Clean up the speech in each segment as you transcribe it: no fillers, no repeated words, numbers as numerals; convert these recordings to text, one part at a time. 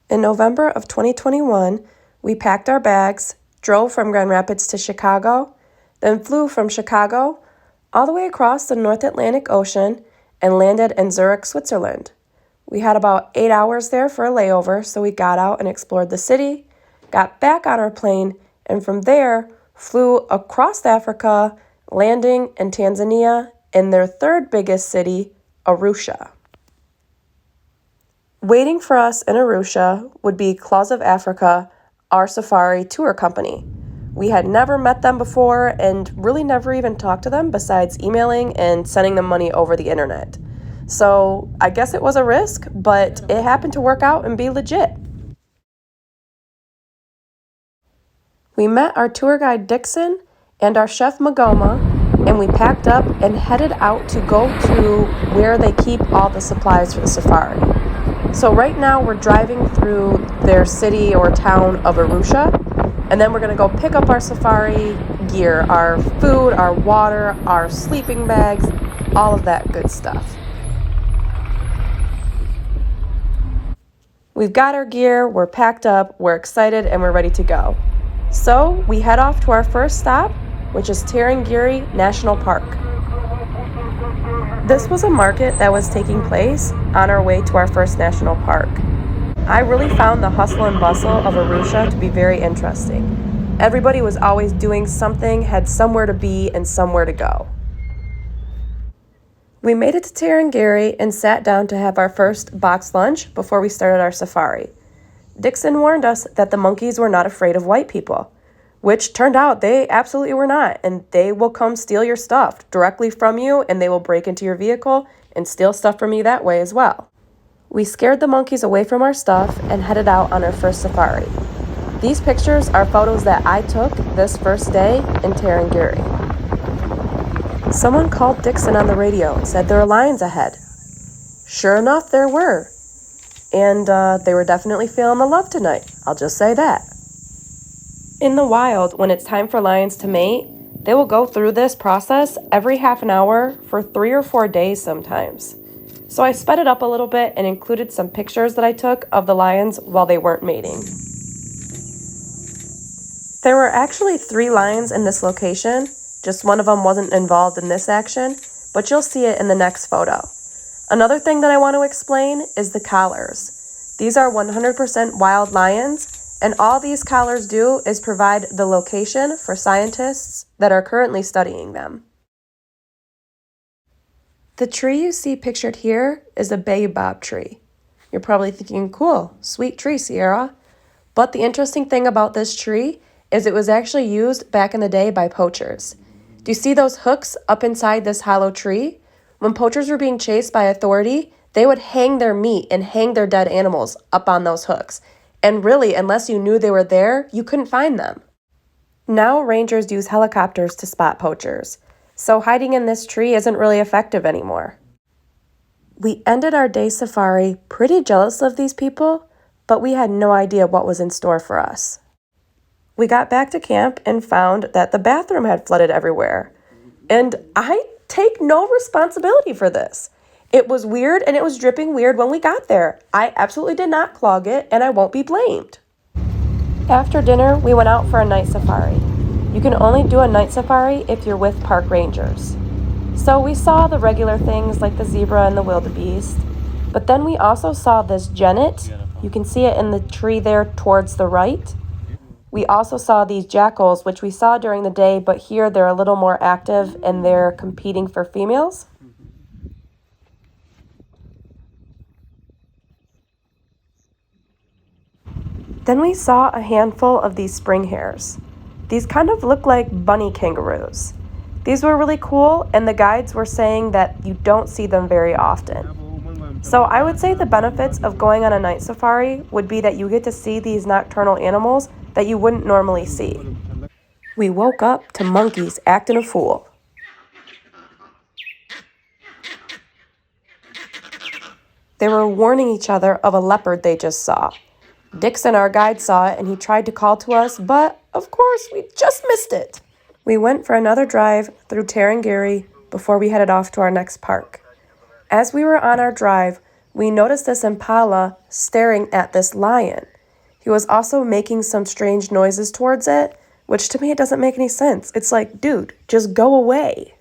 In November of 2021, we packed our bags, drove from Grand Rapids to Chicago, then flew from Chicago all the way across the North Atlantic Ocean and landed in Zurich, Switzerland. We had about 8 hours there for a layover, so we got out and explored the city, got back on our plane, and from there flew across Africa, landing in Tanzania in their third biggest city, Arusha. Waiting for us in Arusha would be Claws of Africa, our safari tour company. We had never met them before and really never even talked to them besides emailing and sending them money over the internet. So I guess it was a risk, but it happened to work out and be legit. We met our tour guide Dixon and our chef Magoma, and we packed up and headed out to go to where they keep all the supplies for the safari. So right now we're driving through their city or town of Arusha, and then we're going to go pick up our safari gear, our food, our water, our sleeping bags, all of that good stuff. We've got our gear, we're packed up, we're excited, and we're ready to go. So we head off to our first stop, which is Tarangire National Park. This was a market that was taking place on our way to our first national park. I really found the hustle and bustle of Arusha to be very interesting. Everybody was always doing something, had somewhere to be and somewhere to go. We made it to Tarangire and sat down to have our first boxed lunch before we started our safari. Dixon warned us that the monkeys were not afraid of white people, which turned out they absolutely were not, and they will come steal your stuff directly from you, and they will break into your vehicle and steal stuff from you that way as well. We scared the monkeys away from our stuff and headed out on our first safari. These pictures are photos that I took this first day in Tarangire. Someone called Dixon on the radio and said there were lions ahead. Sure enough, there were. And they were definitely feeling the love tonight. I'll just say that. In the wild, when it's time for lions to mate, they will go through this process every half an hour for 3 or 4 days sometimes. So I sped it up a little bit and included some pictures that I took of the lions while they weren't mating. There were actually 3 lions in this location. Just one of them wasn't involved in this action, but you'll see it in the next photo. Another thing that I want to explain is the collars. These are 100% wild lions, and all these collars do is provide the location for scientists that are currently studying them. The tree you see pictured here is a baobab tree. You're probably thinking, cool, sweet tree, Sierra. But the interesting thing about this tree is it was actually used back in the day by poachers. Do you see those hooks up inside this hollow tree? When poachers were being chased by authority, they would hang their meat and hang their dead animals up on those hooks. And really, unless you knew they were there, you couldn't find them. Now rangers use helicopters to spot poachers, so hiding in this tree isn't really effective anymore. We ended our day safari pretty jealous of these people, but we had no idea what was in store for us. We got back to camp and found that the bathroom had flooded everywhere. And I take no responsibility for this. It was weird and it was dripping weird when we got there. I absolutely did not clog it and I won't be blamed. After dinner, we went out for a night safari. You can only do a night safari if you're with park rangers. So we saw the regular things like the zebra and the wildebeest, but then we also saw this genet. You can see it in the tree there towards the right. We also saw these jackals, which we saw during the day, but here they're a little more active and they're competing for females. Then we saw a handful of these spring hares. These kind of look like bunny kangaroos. These were really cool, and the guides were saying that you don't see them very often. So I would say the benefits of going on a night safari would be that you get to see these nocturnal animals that you wouldn't normally see. We woke up to monkeys acting a fool. They were warning each other of a leopard they just saw. Dixon, our guide, saw it and he tried to call to us, but of course we just missed it. We went for another drive through Tarangire before we headed off to our next park. As we were on our drive, We noticed this impala staring at this lion. He was also making some strange noises towards it, which to me it doesn't make any sense. It's like, dude, just go away.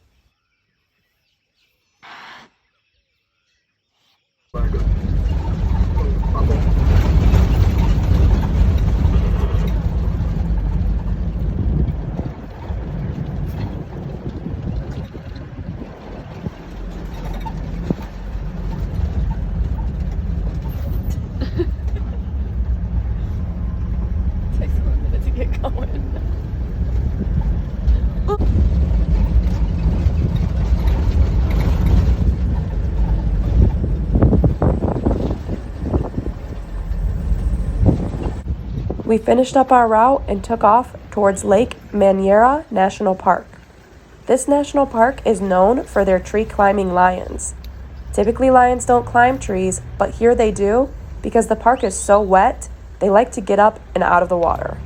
Takes a minute to get going. We finished up our route and took off towards Lake Maynara National Park. This national park is known for their tree climbing lions. Typically, lions don't climb trees, but here they do because the park is so wet, they like to get up and out of the water.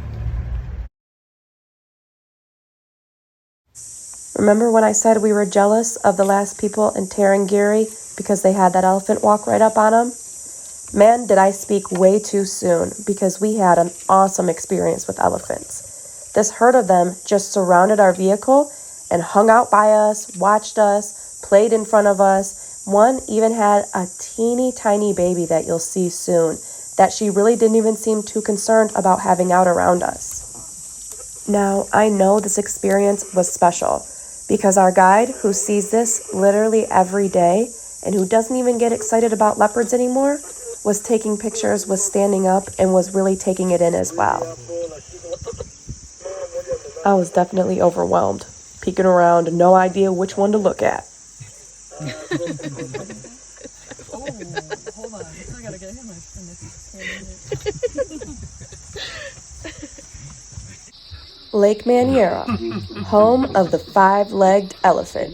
Remember when I said we were jealous of the last people in Tarangire because they had that elephant walk right up on them? Man, did I speak way too soon because we had an awesome experience with elephants. This herd of them just surrounded our vehicle and hung out by us, watched us, played in front of us. One even had a teeny tiny baby that you'll see soon that she really didn't even seem too concerned about having out around us. Now, I know this experience was special because our guide, who sees this literally every day and who doesn't even get excited about leopards anymore, was taking pictures, was standing up, and was really taking it in as well. I was definitely overwhelmed, peeking around, no idea which one to look at. Oh, hold on. I still gotta get him in this. Lake Maynara, home of the five-legged elephant.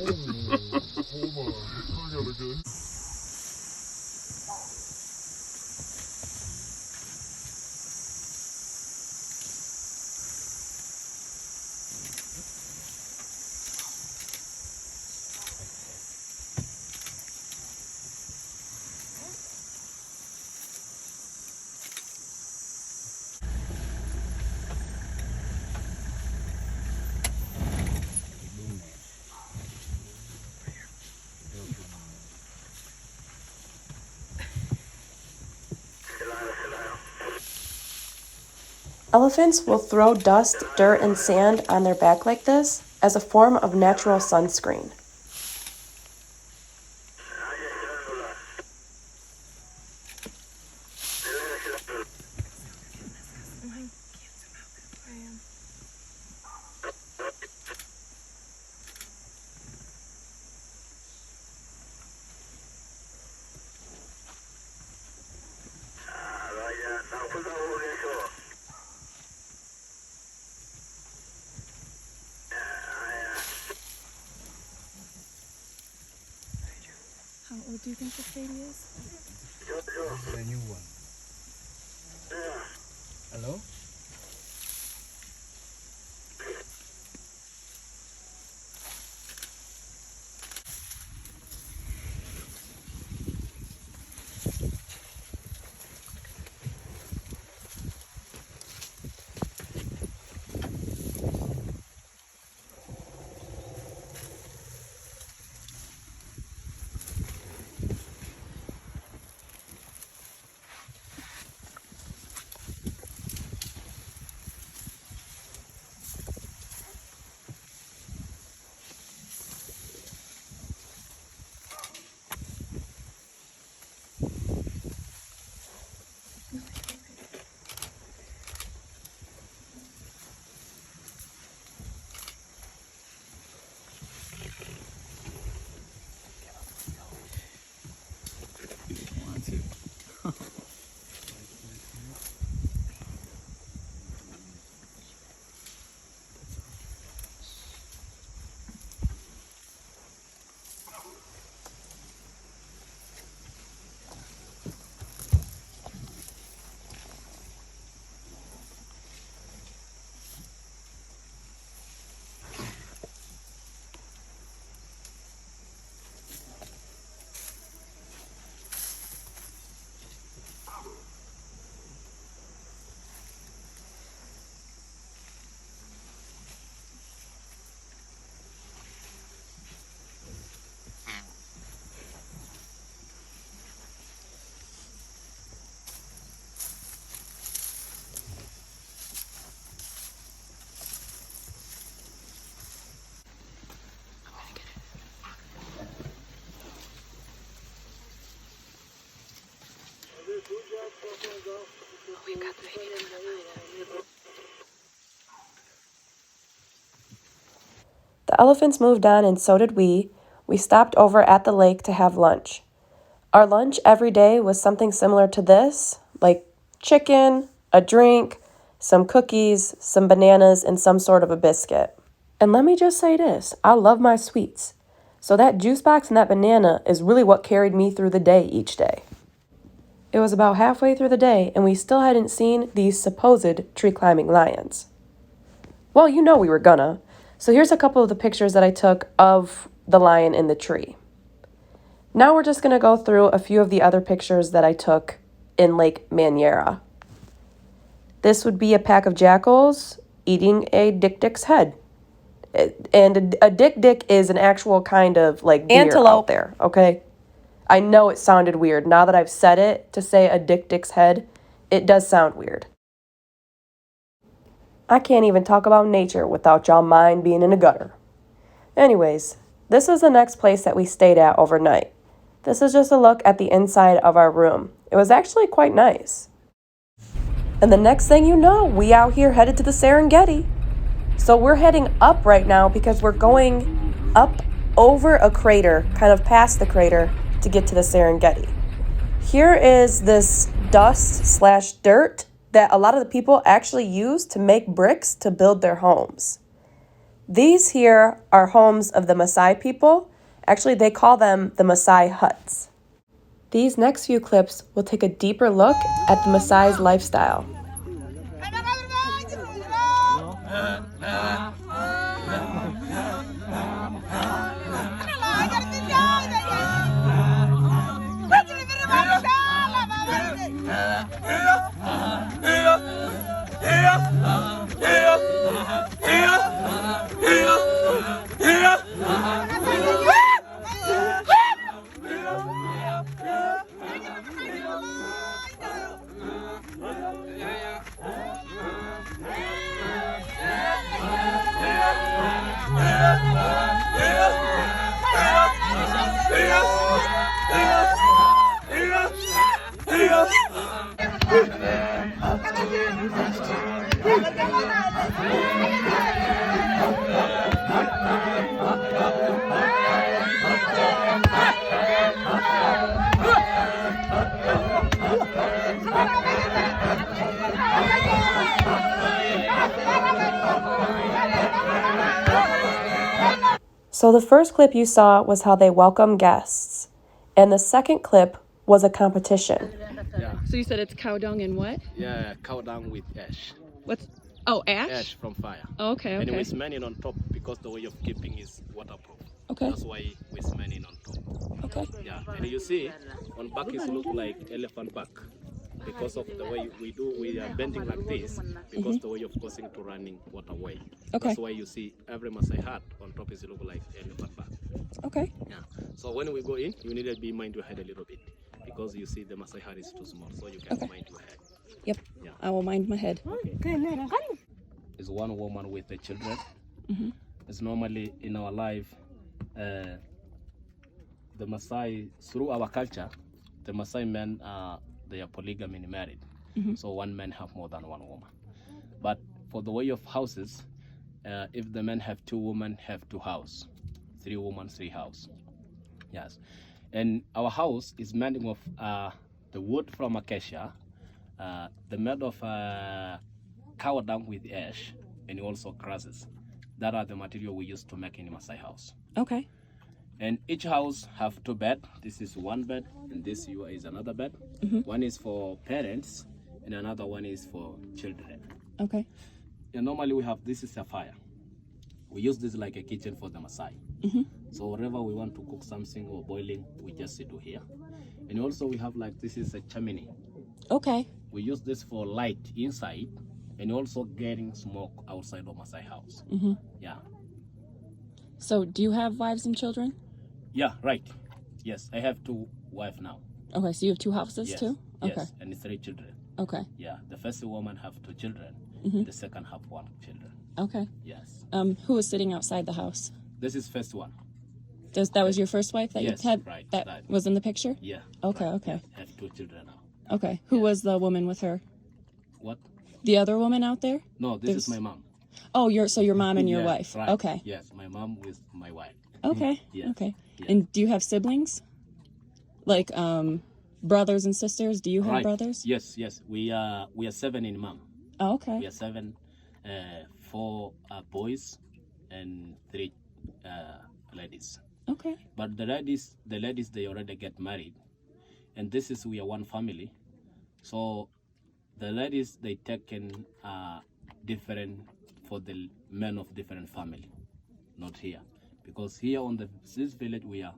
Elephants will throw dust, dirt, and sand on their back like this as a form of natural sunscreen. How old do you think this baby is? This is a new one. Hello? The elephants moved on and so did we. We stopped over at the lake to have lunch. Our lunch every day was something similar to this, like chicken, a drink, some cookies, some bananas, and some sort of a biscuit. And let me just say this, I love my sweets. So that juice box and that banana is really what carried me through the day each day. It was about halfway through the day and we still hadn't seen these supposed tree climbing lions. Well, you know we were gonna. So here's a couple of the pictures that I took of the lion in the tree. Now we're just gonna go through a few of the other pictures that I took in Lake Maynara. This would be a pack of jackals eating a dik-dik's head. And a dik-dik is an actual kind of like deer out there, okay? I know it sounded weird. Now that I've said it, to say a dik-dik's head, it does sound weird. I can't even talk about nature without y'all mind being in a gutter. Anyways, this is the next place that we stayed at overnight. This is just a look at the inside of our room. It was actually quite nice. And the next thing you know, we out here headed to the Serengeti. So we're heading up right now because we're going up over a crater, kind of past the crater, to get to the Serengeti. Here is this dust/dirt that a lot of the people actually use to make bricks to build their homes. These here are homes of the Maasai people. Actually, they call them the Maasai huts. These next few clips will take a deeper look at the Maasai's lifestyle. So the first clip you saw was how they welcome guests. And the second clip was a competition. Yeah. So you said it's cow dung and what? Yeah, cow down with ash. What's, oh, ash? Ash from fire. Oh, okay, And okay. we're smelling on top because the way of keeping is waterproof. Okay. That's why we're smelling on top. Okay. Yeah, and you see, on back it look like elephant back. Because of the way we are bending like this, because the way of causing to running water away. Okay. That's why you see every Maasai hut on top is look like elephant back. Okay. Yeah. So when we go in, you need to be mind your head a little bit, because you see the Maasai hut is too small, so you can mind your head. Yep. Yeah. I will mind my head. Is one woman with the children. It's normally in our life, the Maasai, through our culture, the Maasai men they are polygamy married. So one man have more than one woman. But for the way of houses, if the men have two women, have two house, 3 women, 3 house. Yes, and our house is made of the wood from acacia, the made of cow dung with ash, and also grasses. That are the material we use to make in Maasai house. Okay. And each house have 2 beds. This is one bed, and this is another bed. One is for parents, and another one is for children. Okay. And normally we have, this is a fire. We use this like a kitchen for the Maasai. So wherever we want to cook something or boiling, we just sit here. And also we have like, this is a chimney. Okay. We use this for light inside, and also getting smoke outside of Maasai house. Yeah. So do you have wives and children? Yeah, right. Yes, I have 2 wives now. Okay, so you have 2 houses Yes. too? Okay. Yes, and 3 children. Okay. Yeah, the first woman have 2 children. The second have 1 children. Okay. Yes. Who was sitting outside the house? This is first one. That was your first wife that Yes, you had? right, That right. was in the picture? Yeah. Okay, right. okay. Yeah, have 2 children now. Okay. Who was the woman with her? What? The other woman out there? No, this is my mom. Oh, your mom and your Yes, wife. right. Okay. Yes, my mom with my wife. Okay. Yes. Okay. Yes. And do you have siblings? Like brothers and sisters? Do you have Right. brothers? Yes. We are 7 in mom. Oh, okay. We are 7, 4 boys, and 3 ladies. Okay. But the ladies they already get married, and this is we are one family. So the ladies they taken different for the men of different family, not here, because here on this village we are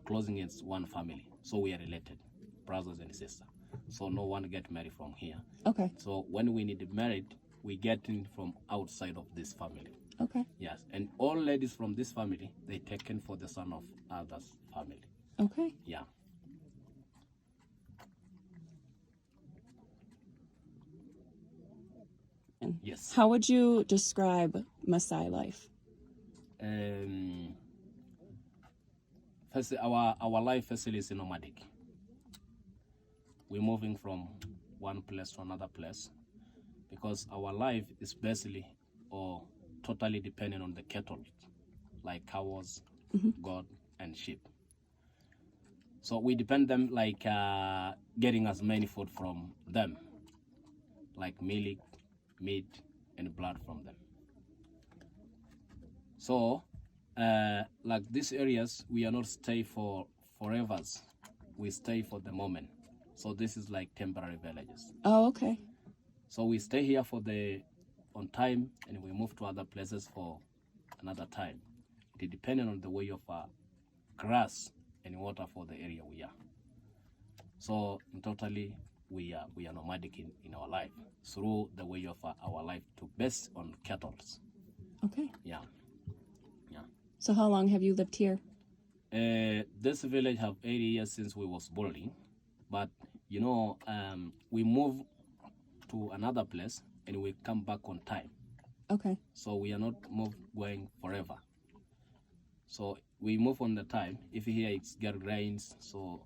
closing as one family, so we are related, brothers and sisters. So no one get married from here. Okay. So when we need married, we get in from outside of this family. Okay. Yes, and all ladies from this family they taken for the son of others family. Okay. Yeah. Yes. How would you describe Maasai life? First, our life firstly is nomadic. We're moving from one place to another place because our life is basically or totally dependent on the cattle, like cows, goat, and sheep. So we depend them like getting as many food from them, like milk, meat, and blood from them. So, like these areas, we are not stay for forever. We stay for the moment. So this is like temporary villages. Oh, okay. So we stay here for on time, and we move to other places for another time. It depends on the way of grass and water for the area we are. So in totally, we are nomadic in our life through the way of our life to based on cattle. Okay. Yeah. So how long have you lived here? This village have 80 years since we was born, but we move to another place and we come back on time. Okay. So we are not going forever. So we move on the time. If here it's get rains, so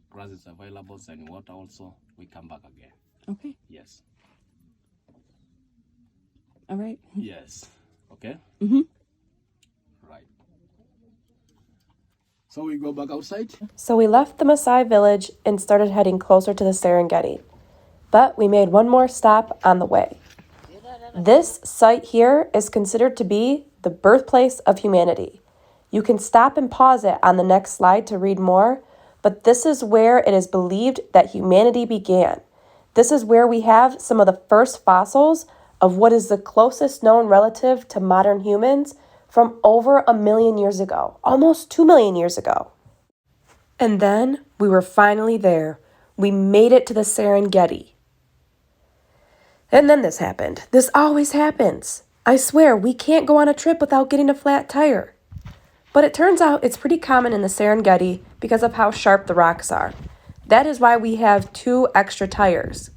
grass is available and water also, we come back again. Okay. Yes. All right. Yes. Okay. Right. So we go back outside. So we left the Maasai village and started heading closer to the Serengeti. But we made one more stop on the way. This site here is considered to be the birthplace of humanity. You can stop and pause it on the next slide to read more, but this is where it is believed that humanity began. This is where we have some of the first fossils of what is the closest known relative to modern humans from over 1 million years ago, almost 2 million years ago. And then we were finally there. We made it to the Serengeti. And then this happened. This always happens. I swear, we can't go on a trip without getting a flat tire. But it turns out it's pretty common in the Serengeti because of how sharp the rocks are. That is why we have 2 extra tires.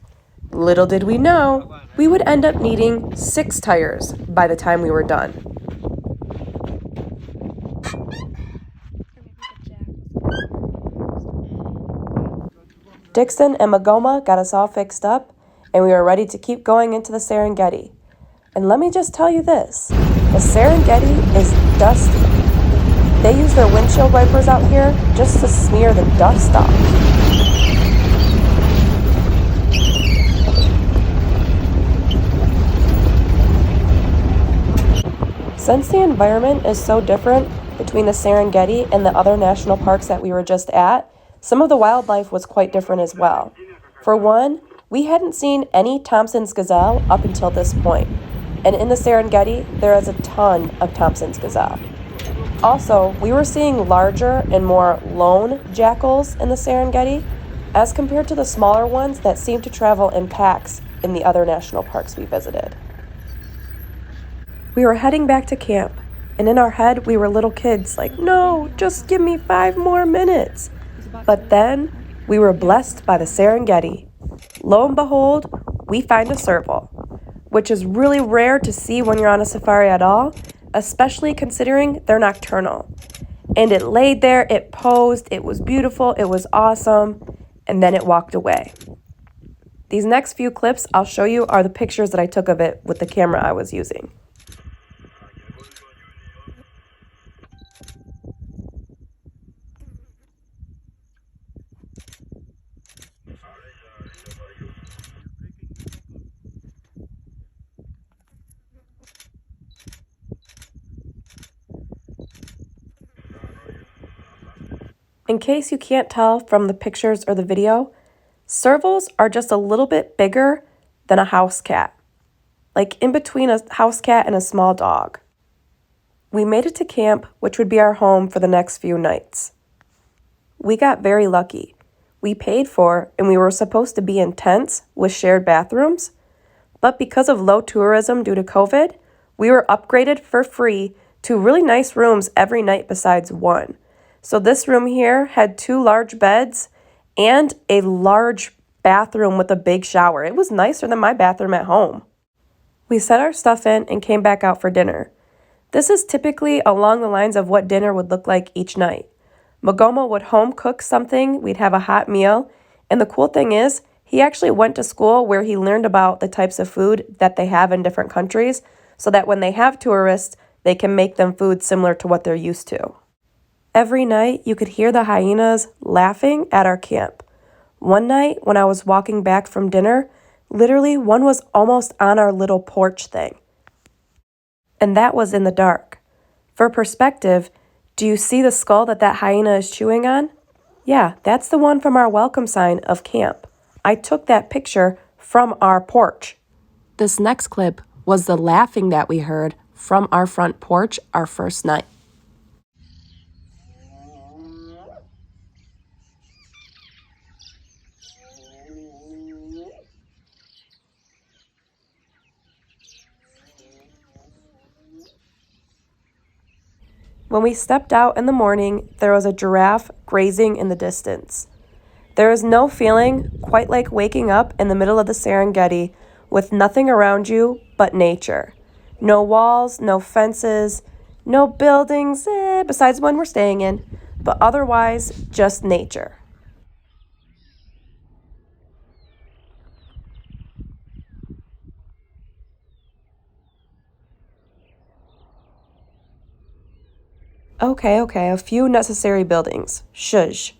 Little did we know, we would end up needing 6 tires by the time we were done. Dixon and Magoma got us all fixed up, and we were ready to keep going into the Serengeti. And let me just tell you this, the Serengeti is dusty. They use their windshield wipers out here just to smear the dust off. Since the environment is so different between the Serengeti and the other national parks that we were just at, some of the wildlife was quite different as well. For one, we hadn't seen any Thompson's gazelle up until this point, and in the Serengeti, there is a ton of Thompson's gazelle. Also, we were seeing larger and more lone jackals in the Serengeti as compared to the smaller ones that seem to travel in packs in the other national parks we visited. We were heading back to camp, and in our head, we were little kids like, no, just give me 5 more minutes. But then, we were blessed by the Serengeti. Lo and behold, we find a serval, which is really rare to see when you're on a safari at all, especially considering they're nocturnal. And it laid there, it posed, it was beautiful, it was awesome, and then it walked away. These next few clips I'll show you are the pictures that I took of it with the camera I was using. In case you can't tell from the pictures or the video, servals are just a little bit bigger than a house cat, like in between a house cat and a small dog. We made it to camp, which would be our home for the next few nights. We got very lucky. We paid for and we were supposed to be in tents with shared bathrooms, but because of low tourism due to COVID, we were upgraded for free to really nice rooms every night besides one. So this room here had 2 large beds and a large bathroom with a big shower. It was nicer than my bathroom at home. We set our stuff in and came back out for dinner. This is typically along the lines of what dinner would look like each night. Magoma would home cook something, we'd have a hot meal, and the cool thing is, he actually went to school where he learned about the types of food that they have in different countries, so that when they have tourists, they can make them food similar to what they're used to. Every night, you could hear the hyenas laughing at our camp. One night, when I was walking back from dinner, literally one was almost on our little porch thing. And that was in the dark. For perspective, do you see the skull that hyena is chewing on? Yeah, that's the one from our welcome sign of camp. I took that picture from our porch. This next clip was the laughing that we heard from our front porch our first night. When we stepped out in the morning, there was a giraffe grazing in the distance. There is no feeling quite like waking up in the middle of the Serengeti with nothing around you but nature. No walls, no fences, no buildings, besides one we're staying in, but otherwise just nature. Okay, a few necessary buildings. Shush.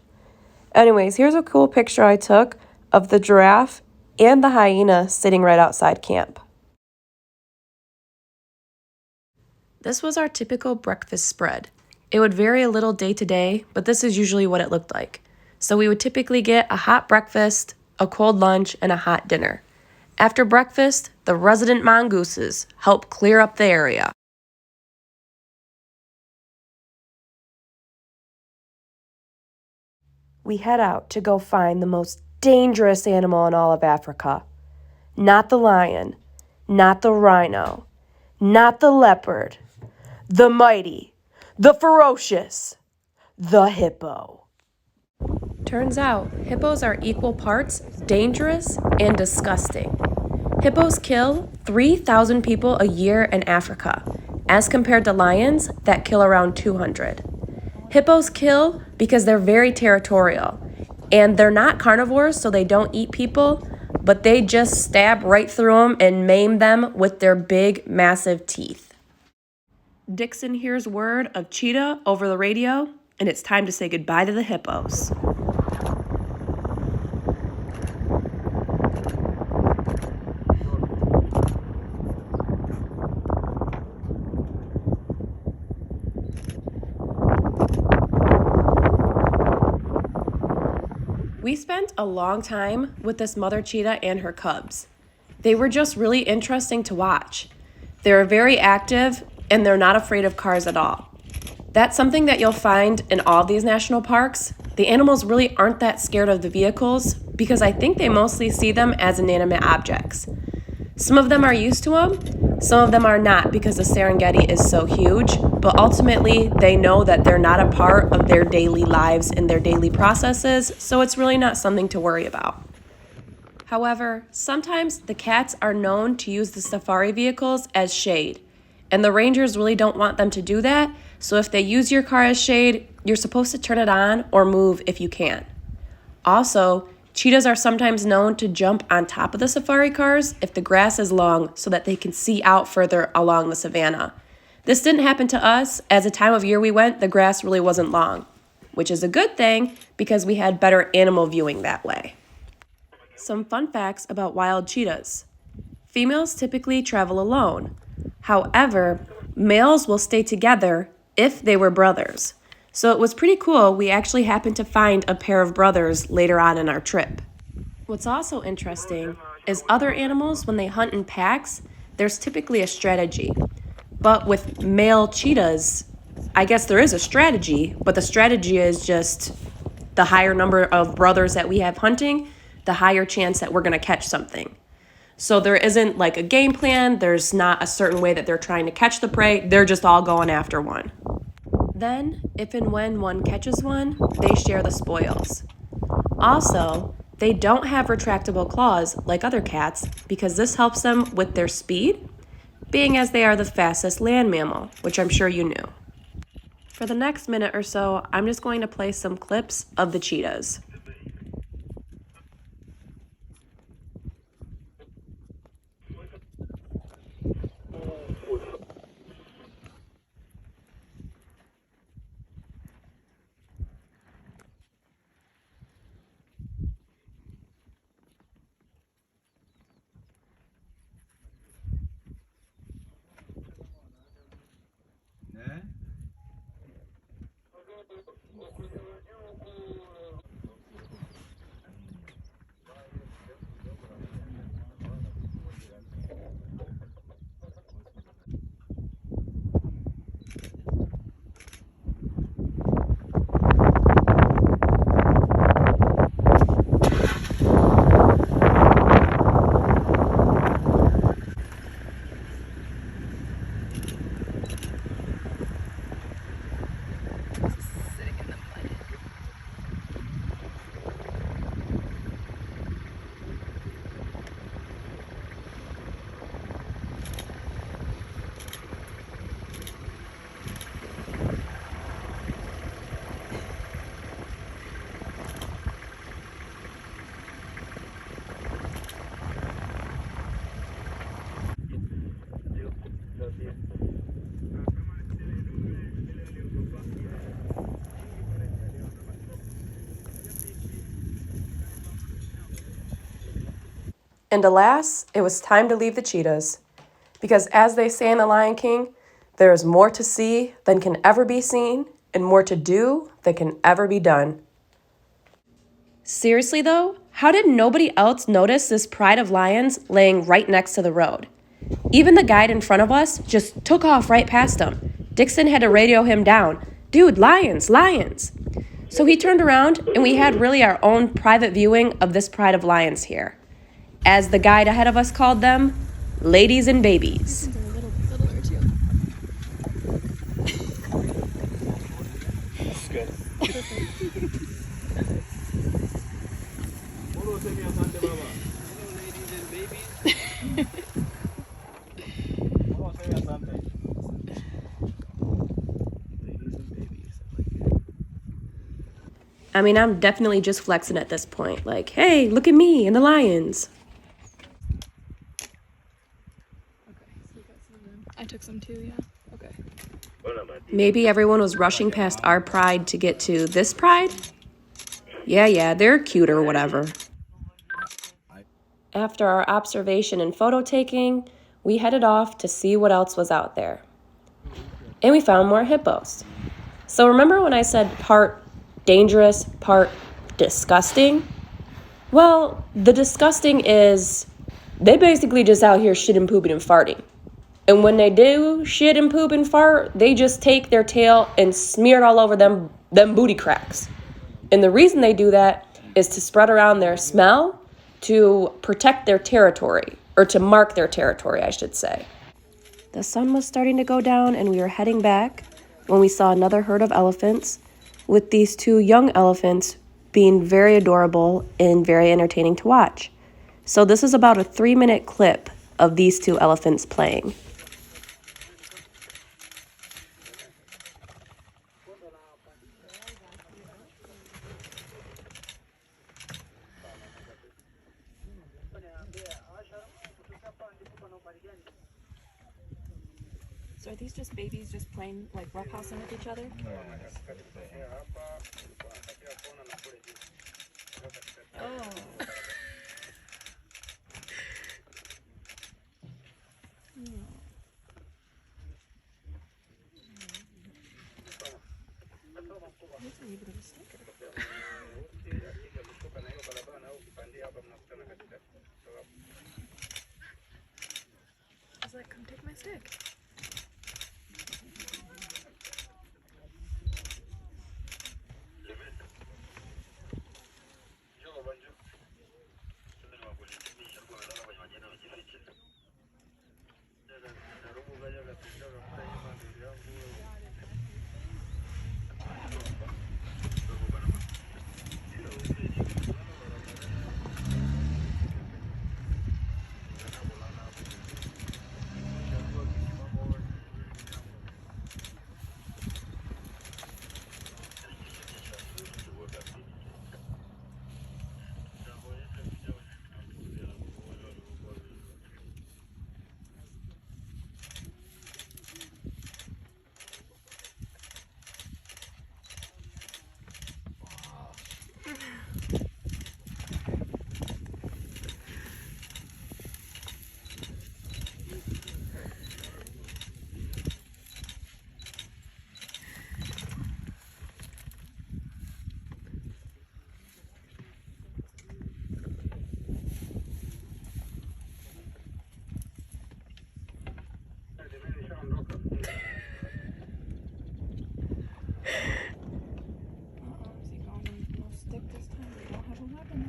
Anyways, here's a cool picture I took of the giraffe and the hyena sitting right outside camp. This was our typical breakfast spread. It would vary a little day to day, but this is usually what it looked like. So we would typically get a hot breakfast, a cold lunch, and a hot dinner. After breakfast, the resident mongooses help clear up the area. We head out to go find the most dangerous animal in all of Africa. Not the lion, not the rhino, not the leopard, the mighty, the ferocious, the hippo. Turns out, hippos are equal parts dangerous and disgusting. Hippos kill 3,000 people a year in Africa, as compared to lions that kill around 200. Hippos kill because they're very territorial, and they're not carnivores, so they don't eat people, but they just stab right through them and maim them with their big, massive teeth. Dixon hears word of cheetah over the radio, and it's time to say goodbye to the hippos. We spent a long time with this mother cheetah and her cubs. They were just really interesting to watch. They're very active and they're not afraid of cars at all. That's something that you'll find in all these national parks. The animals really aren't that scared of the vehicles because I think they mostly see them as inanimate objects. Some of them are used to them, some of them are not because the Serengeti is so huge, but ultimately they know that they're not a part of their daily lives and their daily processes, so it's really not something to worry about. However, sometimes the cats are known to use the safari vehicles as shade, and the rangers really don't want them to do that, so if they use your car as shade, you're supposed to turn it on or move if you can. Also, Cheetahs are sometimes known to jump on top of the safari cars if the grass is long so that they can see out further along the savannah. This didn't happen to us, as the time of year we went, the grass really wasn't long, which is a good thing because we had better animal viewing that way. Some fun facts about wild cheetahs. Females typically travel alone. However, males will stay together if they were brothers. So it was pretty cool. We actually happened to find a pair of brothers later on in our trip. What's also interesting is other animals, when they hunt in packs, there's typically a strategy. But with male cheetahs, I guess there is a strategy, but the strategy is just the higher number of brothers that we have hunting, the higher chance that we're going to catch something. So there isn't like a game plan. There's not a certain way that they're trying to catch the prey. They're just all going after one. Then, if and when one catches one, they share the spoils. Also, they don't have retractable claws like other cats because this helps them with their speed, being as they are the fastest land mammal, which I'm sure you knew. For the next minute or so, I'm just going to play some clips of the cheetahs. And alas, it was time to leave the cheetahs. Because as they say in The Lion King, there is more to see than can ever be seen, and more to do than can ever be done. Seriously though, how did nobody else notice this pride of lions laying right next to the road? Even the guide in front of us just took off right past him. Dixon had to radio him down. Dude, lions, lions. So he turned around and we had really our own private viewing of this pride of lions here. As the guide ahead of us called them, ladies and babies. Littler too. That's good. I mean, I'm definitely just flexing at this point. Like, hey, look at me and the lions. Okay, so you got some of them. I took some too, yeah. Okay. Maybe everyone was rushing past our pride to get to this pride? Yeah, they're cute or whatever. After our observation and photo taking, we headed off to see what else was out there. And we found more hippos. So remember when I said part dangerous, part disgusting? Well, the disgusting is they basically just out here shitting, pooping, and farting. And when they do shit and poop and fart, they just take their tail and smear it all over them booty cracks. And the reason they do that is to spread around their smell to protect their territory, or to mark their territory, I should say. The sun was starting to go down and we were heading back when we saw another herd of elephants, with these two young elephants being very adorable and very entertaining to watch. So this is about a 3-minute clip of these two elephants playing. So are these just babies just playing like roughhousing with each other? Oh. That's a wee bit of a stinker. I was like, come take my stick.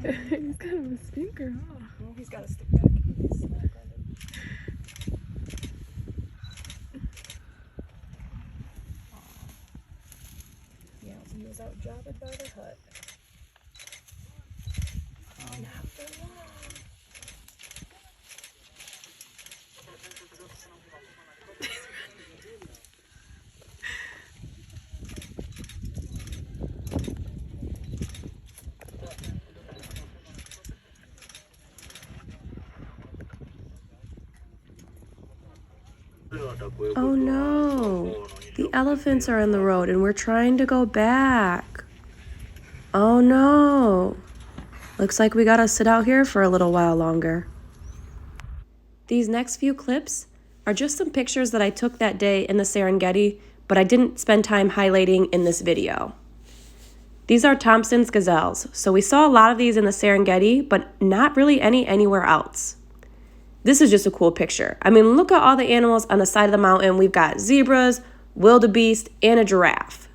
He's kind of a stinker, huh? Well, he's got to stick back. Yeah, he was out jobbing by the hut. Not for long. Oh no, the elephants are in the road and we're trying to go back. Oh no, looks like we gotta sit out here for a little while longer. These next few clips are just some pictures that I took that day in the Serengeti, but I didn't spend time highlighting in this video. These are Thompson's gazelles, so we saw a lot of these in the Serengeti, but not really anywhere else. This is just a cool picture. I mean, look at all the animals on the side of the mountain. We've got zebras, wildebeest, and a giraffe.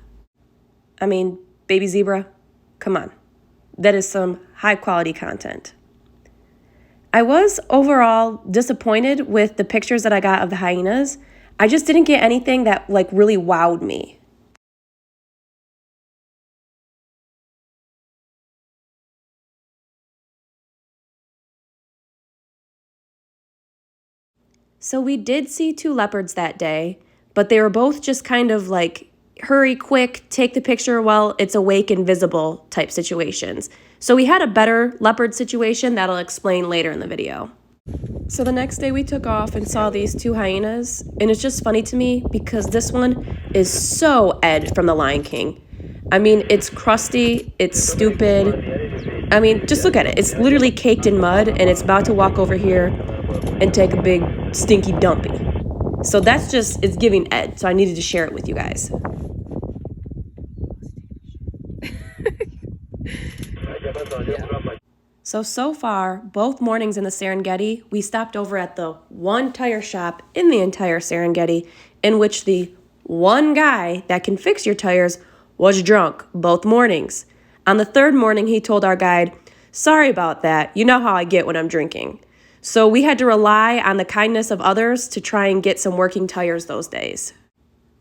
I mean, baby zebra, come on. That is some high quality content. I was overall disappointed with the pictures that I got of the hyenas. I just didn't get anything that like really wowed me. So we did see 2 leopards that day, but they were both just kind of like hurry, quick, take the picture while it's awake and visible type situations. So we had a better leopard situation that I'll explain later in the video. So the next day we took off and saw these 2 hyenas, and it's just funny to me because this one is so Ed from The Lion King. I mean, it's crusty, it's stupid. I mean, just look at it. It's literally caked in mud, and it's about to walk over here and take a big stinky dumpy. So that's just, it's giving Ed, so I needed to share it with you guys. So far, both mornings in the Serengeti, we stopped over at the one tire shop in the entire Serengeti in which the one guy that can fix your tires was drunk both mornings. On the 3rd morning, he told our guide, "Sorry about that, you know how I get when I'm drinking." So we had to rely on the kindness of others to try and get some working tires those days.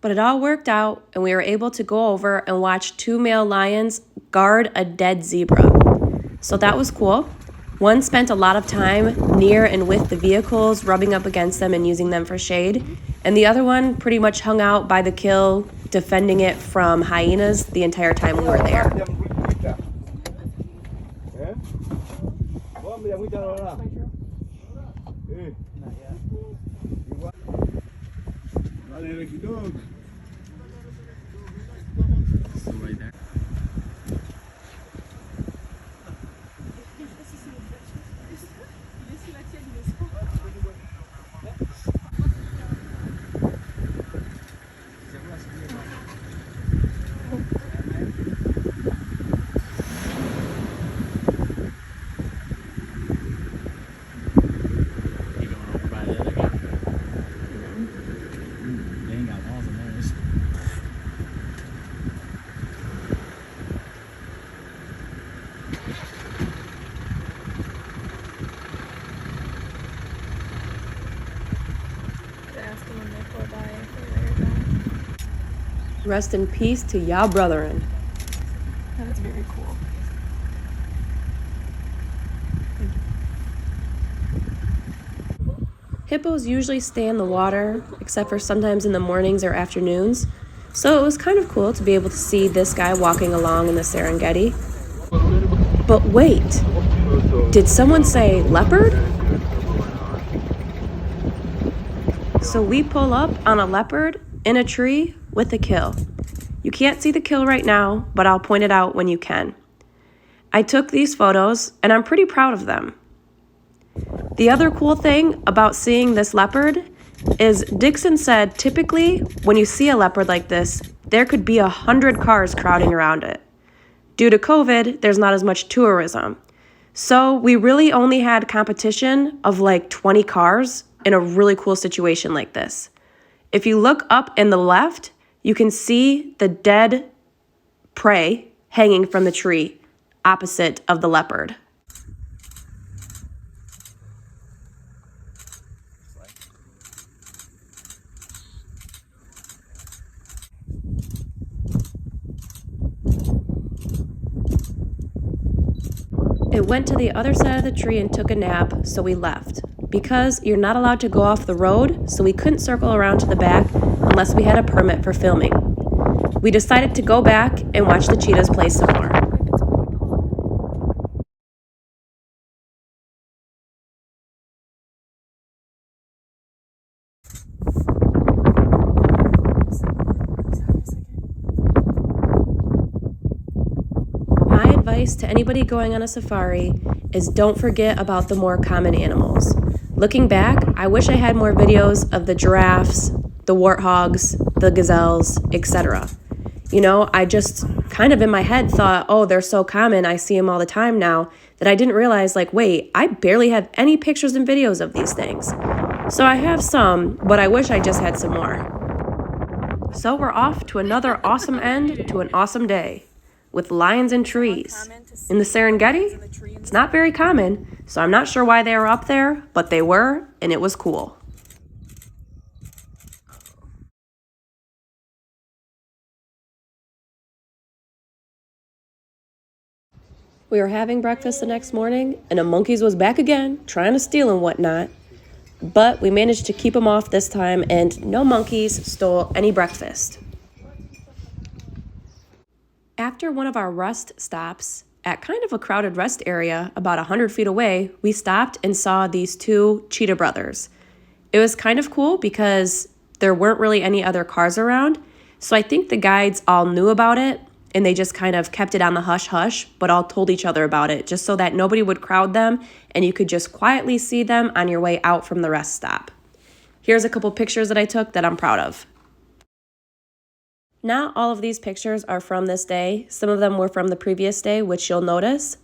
But it all worked out, and we were able to go over and watch 2 male lions guard a dead zebra. So that was cool. One spent a lot of time near and with the vehicles, rubbing up against them and using them for shade. And the other one pretty much hung out by the kill, defending it from hyenas the entire time we were there. So right there. You going over by there again? They ain't got walls in theirs. Rest in peace to y'all brethren. That is very cool. Hippos usually stay in the water, except for sometimes in the mornings or afternoons. So it was kind of cool to be able to see this guy walking along in the Serengeti. But wait, did someone say leopard? So we pull up on a leopard in a tree with a kill. You can't see the kill right now, but I'll point it out when you can. I took these photos and I'm pretty proud of them. The other cool thing about seeing this leopard is Dixon said typically when you see a leopard like this, there could be 100 cars crowding around it. Due to COVID, there's not as much tourism. So we really only had competition of like 20 cars in a really cool situation like this. If you look up in the left, you can see the dead prey hanging from the tree opposite of the leopard. It went to the other side of the tree and took a nap, so we left. Because you're not allowed to go off the road, so we couldn't circle around to the back unless we had a permit for filming. We decided to go back and watch the cheetahs play some more. My advice to anybody going on a safari is don't forget about the more common animals. Looking back, I wish I had more videos of the giraffes, the warthogs, the gazelles, etc. You know, I just kind of in my head thought, oh, they're so common, I see them all the time now, that I didn't realize, like, wait, I barely have any pictures and videos of these things. So I have some, but I wish I just had some more. So we're off to another awesome end to an awesome day, with lions and trees. In the Serengeti, it's not very common, so I'm not sure why they were up there, but they were, and it was cool. We were having breakfast the next morning, and a monkeys was back again, trying to steal and whatnot. But we managed to keep them off this time, and no monkeys stole any breakfast. After one of our rest stops, at kind of a crowded rest area about 100 feet away, we stopped and saw these two cheetah brothers. It was kind of cool because there weren't really any other cars around, so I think the guides all knew about it, and they just kind of kept it on the hush-hush, but all told each other about it, just so that nobody would crowd them, and you could just quietly see them on your way out from the rest stop. Here's a couple pictures that I took that I'm proud of. Not all of these pictures are from this day. Some of them were from the previous day, which you'll notice.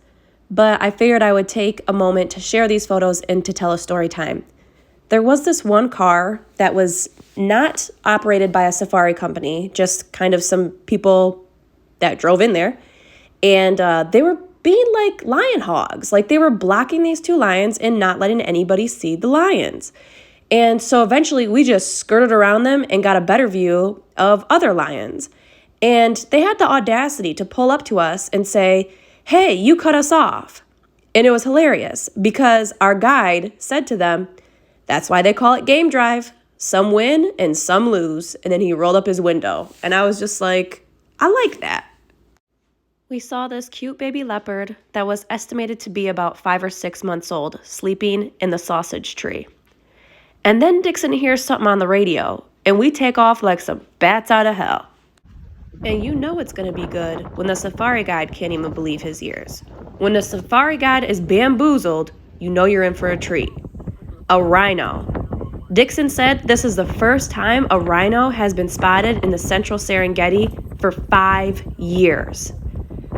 But I figured I would take a moment to share these photos and to tell a story time. There was this one car that was not operated by a safari company, just kind of some people that drove in there. And they were being like lion hogs. Like they were blocking these two lions and not letting anybody see the lions. And so eventually we just skirted around them and got a better view of other lions. And they had the audacity to pull up to us and say, "Hey, you cut us off." And it was hilarious because our guide said to them, "That's why they call it game drive. Some win and some lose." And then he rolled up his window. And I was just like, I like that. We saw this cute baby leopard that was estimated to be about 5 or 6 months old, sleeping in the sausage tree. And then Dixon hears something on the radio, and we take off like some bats out of hell. And you know it's going to be good when the safari guide can't even believe his ears. When the safari guide is bamboozled, you know you're in for a treat. A rhino. Dixon said this is the first time a rhino has been spotted in the central Serengeti for 5 years.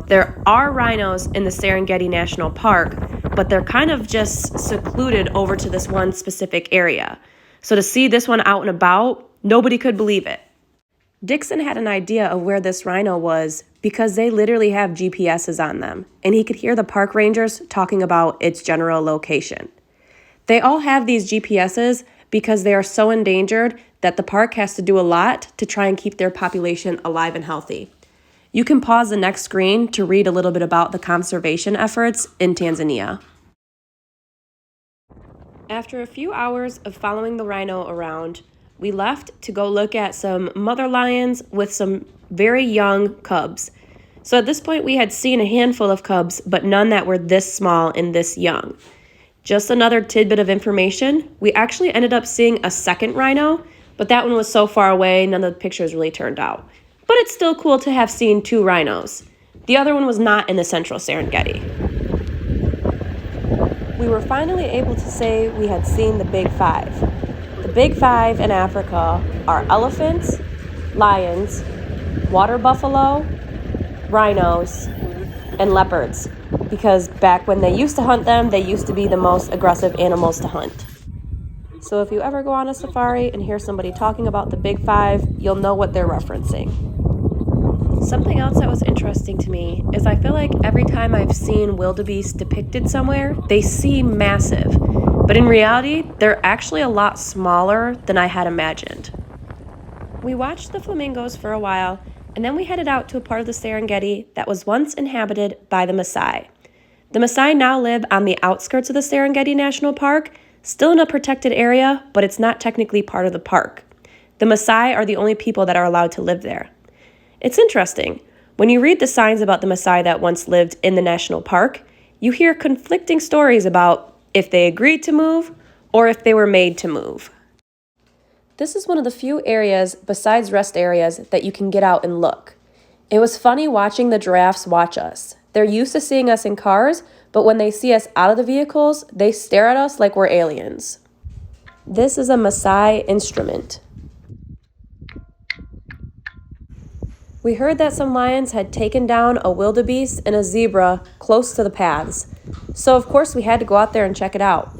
There are rhinos in the Serengeti National Park, but they're kind of just secluded over to this one specific area. So to see this one out and about, nobody could believe it. Dixon had an idea of where this rhino was because they literally have GPSs on them, and he could hear the park rangers talking about its general location. They all have these GPSs because they are so endangered that the park has to do a lot to try and keep their population alive and healthy. You can pause the next screen to read a little bit about the conservation efforts in Tanzania. After a few hours of following the rhino around, we left to go look at some mother lions with some very young cubs. So at this point, we had seen a handful of cubs, but none that were this small and this young. Just another tidbit of information, we actually ended up seeing a second rhino, but that one was so far away, none of the pictures really turned out. But it's still cool to have seen 2 rhinos. The other one was not in the central Serengeti. We were finally able to say we had seen the Big 5. The Big 5 in Africa are elephants, lions, water buffalo, rhinos, and leopards. Because back when they used to hunt them, they used to be the most aggressive animals to hunt. So if you ever go on a safari and hear somebody talking about the Big 5, you'll know what they're referencing. Something else that was interesting to me is I feel like every time I've seen wildebeest depicted somewhere, they seem massive. But in reality, they're actually a lot smaller than I had imagined. We watched the flamingos for a while, and then we headed out to a part of the Serengeti that was once inhabited by the Maasai. The Maasai now live on the outskirts of the Serengeti National Park, still in a protected area, but it's not technically part of the park. The Maasai are the only people that are allowed to live there. It's interesting. When you read the signs about the Maasai that once lived in the national park, you hear conflicting stories about if they agreed to move or if they were made to move. This is one of the few areas, besides rest areas, that you can get out and look. It was funny watching the giraffes watch us. They're used to seeing us in cars, but when they see us out of the vehicles, they stare at us like we're aliens. This is a Maasai instrument. We heard that some lions had taken down a wildebeest and a zebra close to the paths, so of course we had to go out there and check it out.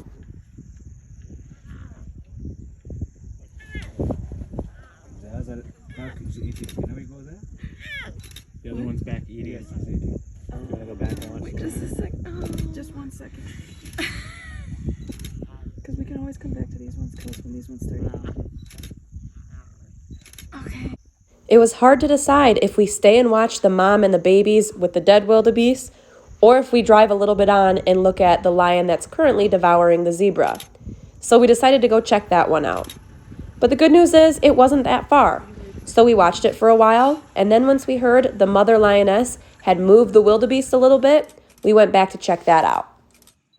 The other park is eating. Can we go there? The other one's back eating. Yes, he's eating. I'm gonna go back and watch. Wait just a sec. Oh, just 1 second. Because we can always come back to these ones close when these ones start eating. Okay. It was hard to decide if we stay and watch the mom and the babies with the dead wildebeest, or if we drive a little bit on and look at the lion that's currently devouring the zebra. So we decided to go check that one out. But the good news is it wasn't that far. So we watched it for a while, and then once we heard the mother lioness had moved the wildebeest a little bit, we went back to check that out.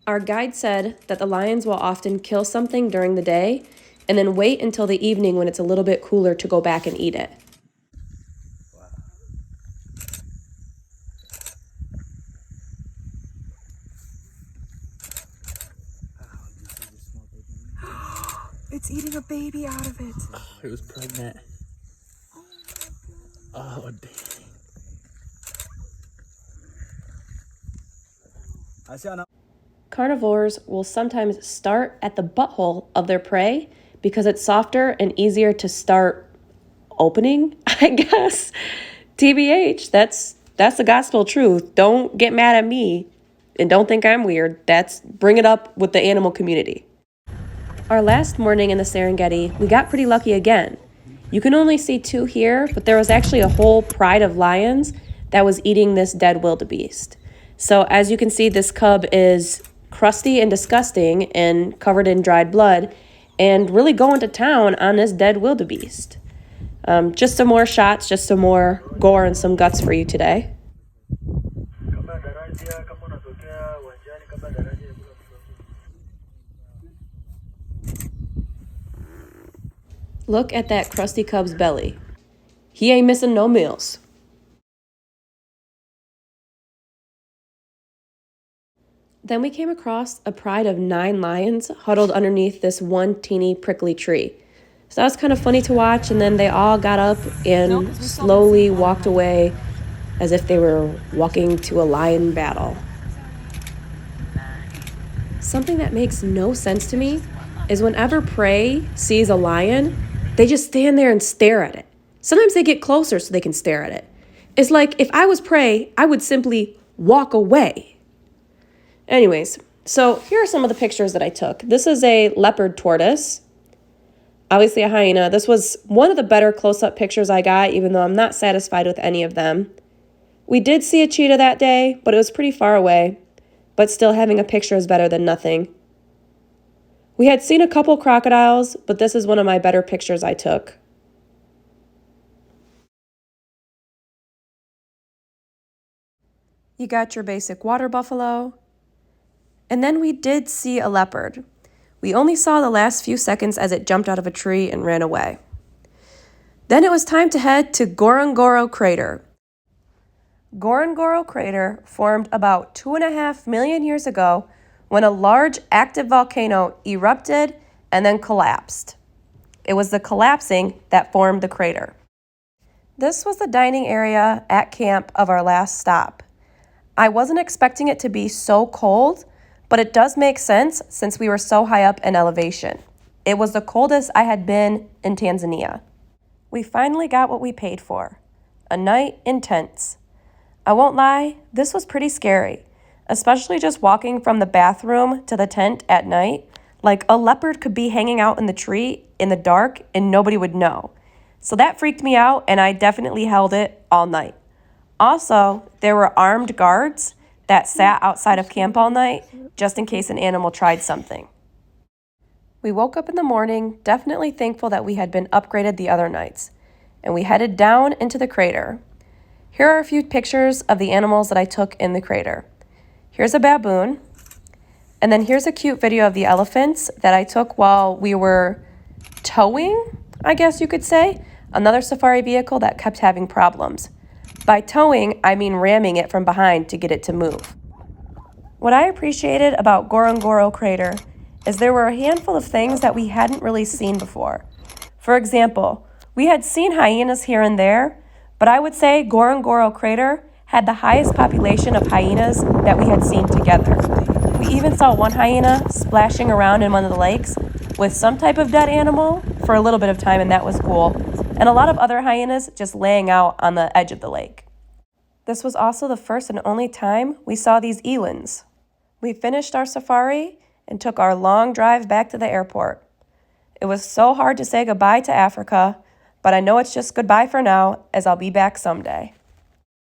Our guide said that the lions will often kill something during the day and then wait until the evening when it's a little bit cooler to go back and eat it. It's eating a baby out of it. It was pregnant. Oh, dang. Carnivores will sometimes start at the butthole of their prey because it's softer and easier to start opening, I guess. TBH, that's the gospel truth. Don't get mad at me and don't think I'm weird. Bring it up with the animal community. Our last morning in the Serengeti, we got pretty lucky again. You can only see 2 here, but there was actually a whole pride of lions that was eating this dead wildebeest. So as you can see, this cub is crusty and disgusting and covered in dried blood and really going to town on this dead wildebeest. Just some more shots, just some more gore and some guts for you today. Look at that crusty cub's belly. He ain't missing no meals. Then we came across a pride of 9 lions huddled underneath this one teeny prickly tree. So that was kind of funny to watch, and then they all got up and slowly walked away as if they were walking to a lion battle. Something that makes no sense to me is whenever prey sees a lion, they just stand there and stare at it. Sometimes they get closer so they can stare at it. It's like if I was prey, I would simply walk away. Anyways, so here are some of the pictures that I took. This is a leopard tortoise. Obviously a hyena. This was one of the better close-up pictures I got, even though I'm not satisfied with any of them. We did see a cheetah that day, but it was pretty far away. But still, having a picture is better than nothing. We had seen a couple crocodiles, but this is one of my better pictures I took. You got your basic water buffalo. And then we did see a leopard. We only saw the last few seconds as it jumped out of a tree and ran away. Then it was time to head to Ngorongoro Crater. Ngorongoro Crater formed about 2.5 million years ago when a large active volcano erupted and then collapsed. It was the collapsing that formed the crater. This was the dining area at camp of our last stop. I wasn't expecting it to be so cold, but it does make sense since we were so high up in elevation. It was the coldest I had been in Tanzania. We finally got what we paid for, a night in tents. I won't lie, this was pretty scary, especially just walking from the bathroom to the tent at night. Like a leopard could be hanging out in the tree in the dark and nobody would know. So that freaked me out, and I definitely held it all night. Also, there were armed guards that sat outside of camp all night just in case an animal tried something. We woke up in the morning, definitely thankful that we had been upgraded the other nights, and we headed down into the crater. Here are a few pictures of the animals that I took in the crater. Here's a baboon, and then here's a cute video of the elephants that I took while we were towing, I guess you could say, another safari vehicle that kept having problems. By towing, I mean ramming it from behind to get it to move. What I appreciated about Ngorongoro Crater is there were a handful of things that we hadn't really seen before. For example, we had seen hyenas here and there, but I would say Ngorongoro Crater had the highest population of hyenas that we had seen together. We even saw one hyena splashing around in one of the lakes with some type of dead animal for a little bit of time, and that was cool. And a lot of other hyenas just laying out on the edge of the lake. This was also the first and only time we saw these elands. We finished our safari and took our long drive back to the airport. It was so hard to say goodbye to Africa, but I know it's just goodbye for now, as I'll be back someday.